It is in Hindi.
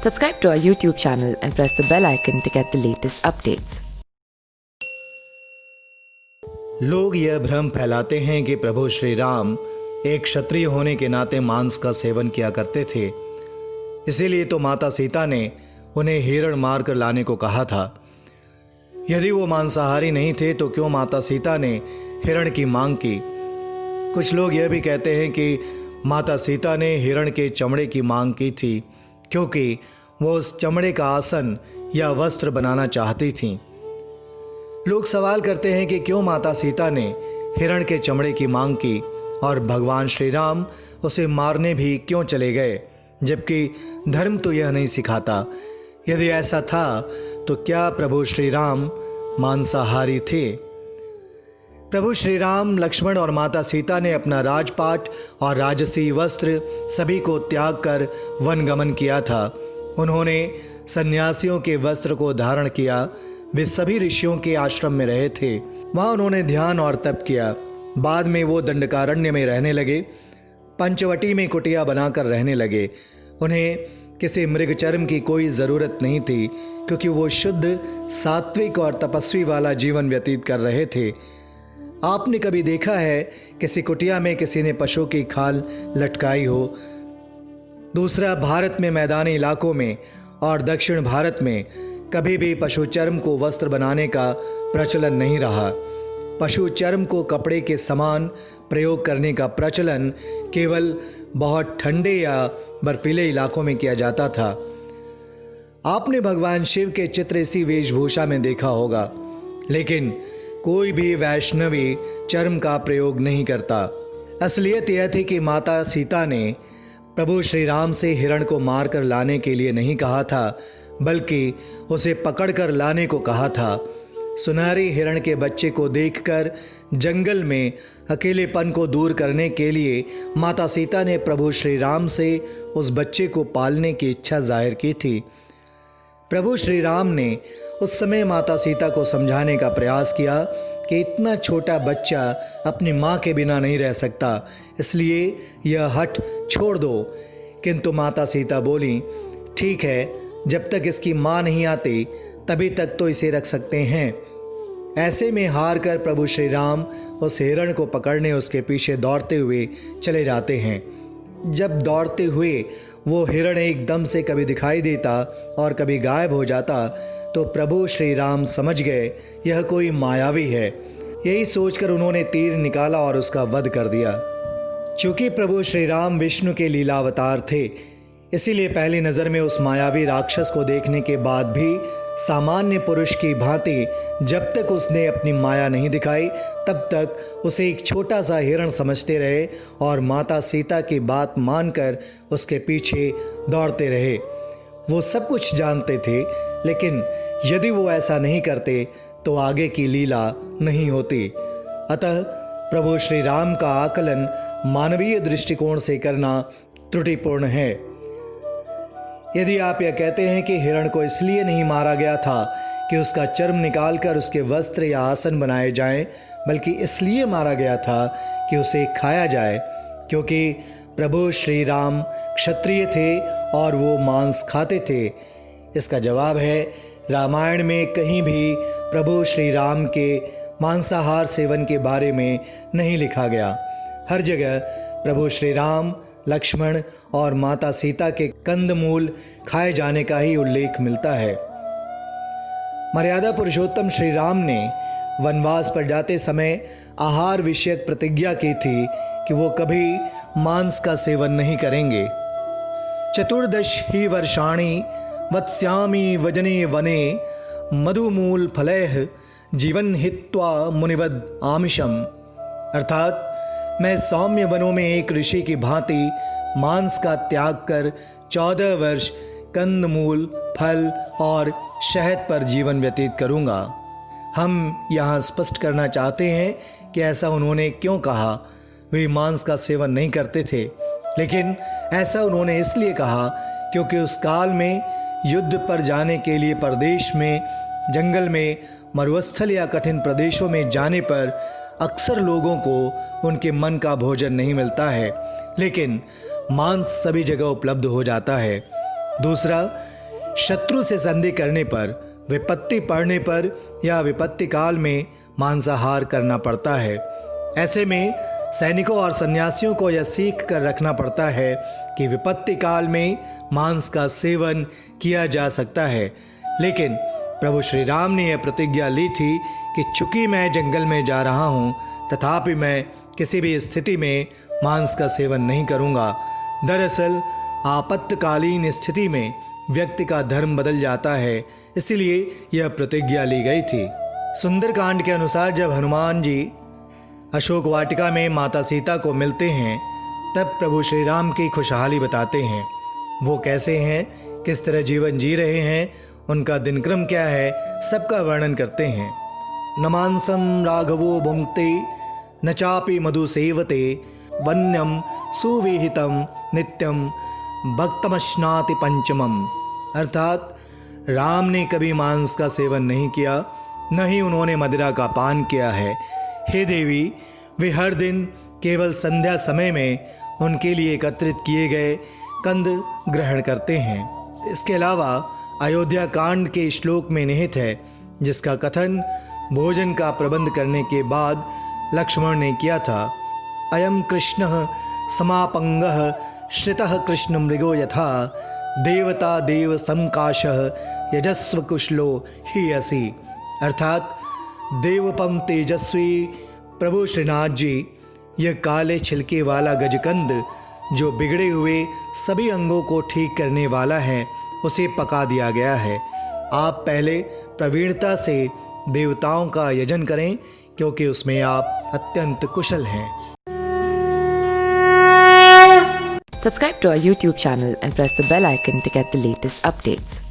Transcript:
Subscribe to our YouTube channel and press the bell icon to get the latest updates. लोग यह भ्रम फैलाते हैं कि प्रभु श्री राम एक क्षत्रिय होने के नाते मांस का सेवन किया करते थे, इसीलिए तो माता सीता ने उन्हें हिरण मार कर लाने को कहा था। यदि वो मांसाहारी नहीं थे तो क्यों माता सीता ने हिरण की मांग की? कुछ लोग यह भी कहते हैं कि माता सीता ने हिरण के चमड़े की मांग की थी क्योंकि वो उस चमड़े का आसन या वस्त्र बनाना चाहती थीं। लोग सवाल करते हैं कि क्यों माता सीता ने हिरण के चमड़े की मांग की और भगवान श्री राम उसे मारने भी क्यों चले गए, जबकि धर्म तो यह नहीं सिखाता। यदि ऐसा था तो क्या प्रभु श्री राम मांसाहारी थे? प्रभु श्री राम, लक्ष्मण और माता सीता ने अपना राजपाट और राजसी वस्त्र सभी को त्याग कर वन गमन किया था। उन्होंने सन्यासियों के वस्त्र को धारण किया। वे सभी ऋषियों के आश्रम में रहे थे। वहाँ उन्होंने ध्यान और तप किया। बाद में वो दंडकारण्य में रहने लगे। पंचवटी में कुटिया बनाकर रहने लगे। उन्हें किसी मृगचर्म की कोई ज़रूरत नहीं थी क्योंकि वो शुद्ध, सात्विक और तपस्वी वाला जीवन व्यतीत कर रहे थे। आपने कभी देखा है किसी कुटिया में किसी ने पशु की खाल लटकाई हो? दूसरा, भारत में मैदानी इलाकों में और दक्षिण भारत में कभी भी पशु चर्म को वस्त्र बनाने का प्रचलन नहीं रहा। पशु चर्म को कपड़े के समान प्रयोग करने का प्रचलन केवल बहुत ठंडे या बर्फीले इलाकों में किया जाता था। आपने भगवान शिव के चित्र इसी वेशभूषा में देखा होगा, लेकिन कोई भी वैष्णवी चर्म का प्रयोग नहीं करता। असलियत यह थी कि माता सीता ने प्रभु श्री राम से हिरण को मार कर लाने के लिए नहीं कहा था, बल्कि उसे पकड़कर लाने को कहा था। सुनहरे हिरण के बच्चे को देखकर जंगल में अकेलेपन को दूर करने के लिए माता सीता ने प्रभु श्री राम से उस बच्चे को पालने की इच्छा जाहिर की थी। प्रभु श्री राम ने उस समय माता सीता को समझाने का प्रयास किया कि इतना छोटा बच्चा अपनी माँ के बिना नहीं रह सकता, इसलिए यह हठ छोड़ दो। किंतु माता सीता बोली, ठीक है, जब तक इसकी माँ नहीं आती तभी तक तो इसे रख सकते हैं। ऐसे में हार कर प्रभु श्री राम उस हिरण को पकड़ने उसके पीछे दौड़ते हुए चले जाते हैं। जब दौड़ते हुए वो हिरण एकदम से कभी दिखाई देता और कभी गायब हो जाता तो प्रभु श्री राम समझ गए यह कोई मायावी है। यही सोचकर उन्होंने तीर निकाला और उसका वध कर दिया। चूंकि प्रभु श्री राम विष्णु के लीलावतार थे, इसीलिए पहली नज़र में उस मायावी राक्षस को देखने के बाद भी सामान्य पुरुष की भांति जब तक उसने अपनी माया नहीं दिखाई तब तक उसे एक छोटा सा हिरण समझते रहे और माता सीता की बात मानकर उसके पीछे दौड़ते रहे। वो सब कुछ जानते थे, लेकिन यदि वो ऐसा नहीं करते तो आगे की लीला नहीं होती। अतः प्रभु श्री राम का आकलन मानवीय दृष्टिकोण से करना त्रुटिपूर्ण है। यदि आप यह कहते हैं कि हिरण को इसलिए नहीं मारा गया था कि उसका चर्म निकालकर उसके वस्त्र या आसन बनाए जाएं, बल्कि इसलिए मारा गया था कि उसे खाया जाए, क्योंकि प्रभु श्री राम क्षत्रिय थे और वो मांस खाते थे, इसका जवाब है रामायण में कहीं भी प्रभु श्री राम के मांसाहार सेवन के बारे में नहीं लिखा गया। हर जगह प्रभु श्री राम, लक्ष्मण और माता सीता के कंदमूल खाए जाने का ही उल्लेख मिलता है। मर्यादा पुरुषोत्तम श्री राम ने वनवास पर जाते समय आहार विषयक प्रतिज्ञा की थी कि वो कभी मांस का सेवन नहीं करेंगे। चतुर्दश ही वर्षाणि वत्स्यामि वजने वने मधुमूल फलैः जीवन हित्वा मुनिवद आमिषम। अर्थात मैं सौम्य वनों में एक ऋषि की भांति मांस का त्याग कर 14 वर्ष कंदमूल, फल और शहद पर जीवन व्यतीत करूंगा। हम यहाँ स्पष्ट करना चाहते हैं कि ऐसा उन्होंने क्यों कहा। वे मांस का सेवन नहीं करते थे, लेकिन ऐसा उन्होंने इसलिए कहा क्योंकि उस काल में युद्ध पर जाने के लिए प्रदेश में, जंगल में, मरुस्थल या कठिन प्रदेशों में जाने पर अक्सर लोगों को उनके मन का भोजन नहीं मिलता है, लेकिन मांस सभी जगह उपलब्ध हो जाता है। दूसरा, शत्रु से संधि करने पर, विपत्ति पड़ने पर या विपत्ति काल में मांसाहार करना पड़ता है। ऐसे में सैनिकों और सन्यासियों को यह सीख कर रखना पड़ता है कि विपत्ति काल में मांस का सेवन किया जा सकता है। लेकिन प्रभु श्री राम ने यह प्रतिज्ञा ली थी कि चूंकि मैं जंगल में जा रहा हूँ, तथापि मैं किसी भी स्थिति में मांस का सेवन नहीं करूँगा। दरअसल आपातकालीन स्थिति में व्यक्ति का धर्म बदल जाता है, इसलिए यह प्रतिज्ञा ली गई थी। सुंदरकांड के अनुसार जब हनुमान जी अशोक वाटिका में माता सीता को मिलते हैं, तब प्रभु श्री राम की खुशहाली बताते हैं। वो कैसे हैं, किस तरह जीवन जी रहे हैं, उनका दिनक्रम क्या है, सबका वर्णन करते हैं। न मांसम राघवो भुंक्ते न चापि मधु सेवते वन्यम सुविहितम नित्यम भक्तमश्नाति पंचमम। अर्थात राम ने कभी मांस का सेवन नहीं किया, न ही उन्होंने मदिरा का पान किया है। हे देवी, वे हर दिन केवल संध्या समय में उनके लिए एकत्रित किए गए कंद ग्रहण करते हैं। इसके अलावा अयोध्या कांड के श्लोक में निहित है, जिसका कथन भोजन का प्रबंध करने के बाद लक्ष्मण ने किया था। अयम कृष्णः समापंगः श्रितः कृष्ण मृगो यथा देवता देव समकाशः यजस्व कुशलो ही असि। अर्थात देवपम तेजस्वी प्रभु श्रीनाथ जी, यह काले छिलके वाला गजकंद जो बिगड़े हुए सभी अंगों को ठीक करने वाला है, उसे पका दिया गया है। आप पहले प्रवीणता से देवताओं का यजन करें, क्योंकि उसमें आप अत्यंत कुशल हैं। Subscribe to our YouTube channel and press the bell icon to get the latest updates.